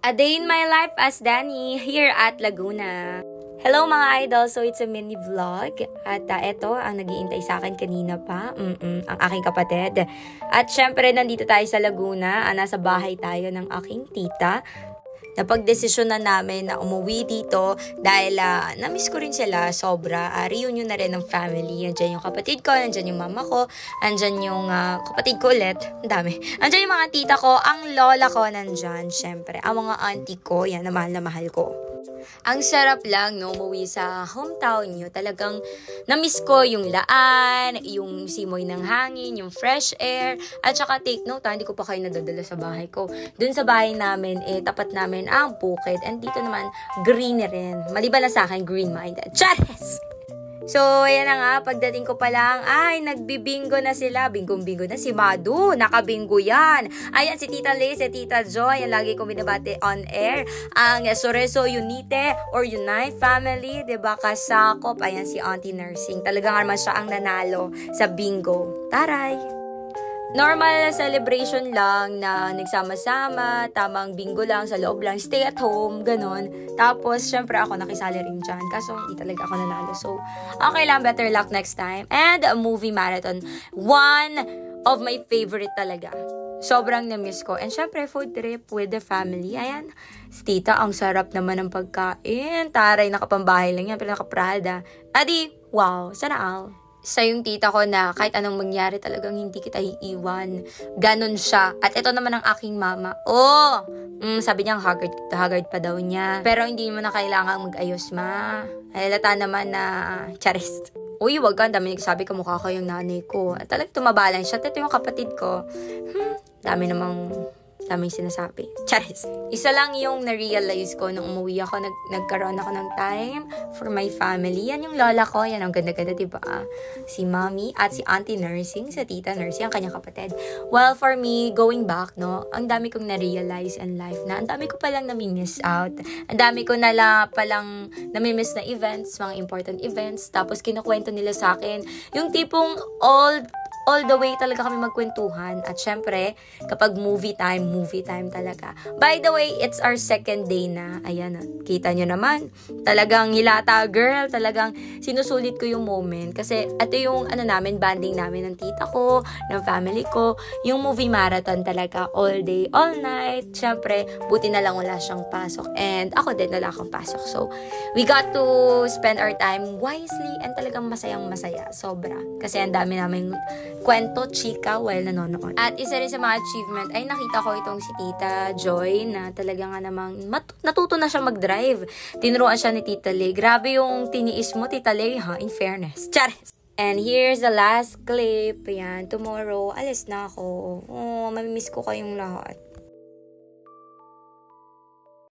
A day in my life as Danny here at Laguna. Hello mga idol! So it's a mini vlog at eto ang nag-iintay sa akin kanina pa, ang aking kapatid. At syempre nandito tayo sa Laguna, nasa bahay tayo ng aking tita. Napagdesisyon na namin na umuwi dito dahil na-miss ko rin sila sobra. Reunion na rin ng family. Andyan yung kapatid ko, andyan yung mama ko, andyan yung kapatid ko ulit. Ang dami. Andyan yung mga tita ko, ang lola ko nandyan, syempre. Ang mga auntie ko, yan, na mahal ko. Ang sarap lang, no, umuwi sa hometown nyo. Talagang na-miss ko yung laan, yung simoy ng hangin, yung fresh air. At saka take note, hindi ko pa kayo nadadala sa bahay ko. Dun sa bahay namin, tapat namin ang bukid. And dito naman, green rin. Maliban na sa akin, green-minded. Chares! So, ayan na nga, pagdating ko pa lang, nagbibingo na sila. Bingo-bingo na si Madu. Nakabingo yan. Ayan, si Tita Lay, si Tita Joy. Ang lagi kong binabati on air. Ang Soreso Unite or Unite Family, diba? Kasakop. Ayan, si Auntie Nursing. Talagang naman siya ang nanalo sa bingo. Taray! Normal celebration lang na nagsama-sama, tamang bingo lang, sa loob lang, stay at home, ganun. Tapos, syempre ako nakisali rin dyan, kaso hindi talaga ako nanalo. So, okay lang, better luck next time. And a movie marathon, one of my favorite talaga. Sobrang na-miss ko. And syempre, food trip with the family. Ayan, tita, ang sarap naman ng pagkain. Taray, nakapambahay lang yan, pero nakaprada. Adi, wow, sana all. Sa yung tita ko na kahit anong mangyari talagang hindi kita iiwan. Ganon siya. At ito naman ang aking mama. Sabi niya haggard pa daw niya. Pero hindi mo na kailangang mag-ayos, ma. Halata naman na charis. Uy, wag ka. Dami nagsabi kamukha ko yung nanay ko. At talagang tumabalan siya. At ito yung kapatid ko. Daming sinasabi. Charis. Isa lang yung na-realize ko nung umuwi ako, nagkaroon ako ng time for my family. Yan yung lola ko. Yan, ang ganda-ganda, diba? Si mommy at si auntie nursing, sa tita nursing, ang kanyang kapatid. Well, for me, going back, no, ang dami kong na-realize in life na ang dami ko palang nami-miss out. Ang dami ko palang nami-miss na events, mga important events. Tapos, kinukwento nila sa akin. Yung tipong all the way talaga kami magkwentuhan. At syempre, kapag movie time talaga. By the way, it's our second day na. Ayan, kita nyo naman. Talagang hilata, girl. Talagang sinusulit ko yung moment. Kasi ito yung banding namin ng tita ko, ng family ko. Yung movie marathon talaga. All day, all night. Syempre, buti na lang wala siyang pasok. And ako din, wala akong pasok. So, we got to spend our time wisely and talagang masayang-masaya. Sobra. Kasi ang dami namin kwento, chika, while nanonood. At isa rin sa mga achievement ay nakita ko itong si Tita Joy na talaga nga namang natuto na siya mag-drive. Tinuruan siya ni Tita Lay. Grabe yung tiniis mo, Tita Lay, ha? In fairness. Charis! And here's the last clip. Yan, tomorrow, alis na ako. Mamimiss ko kayong lahat.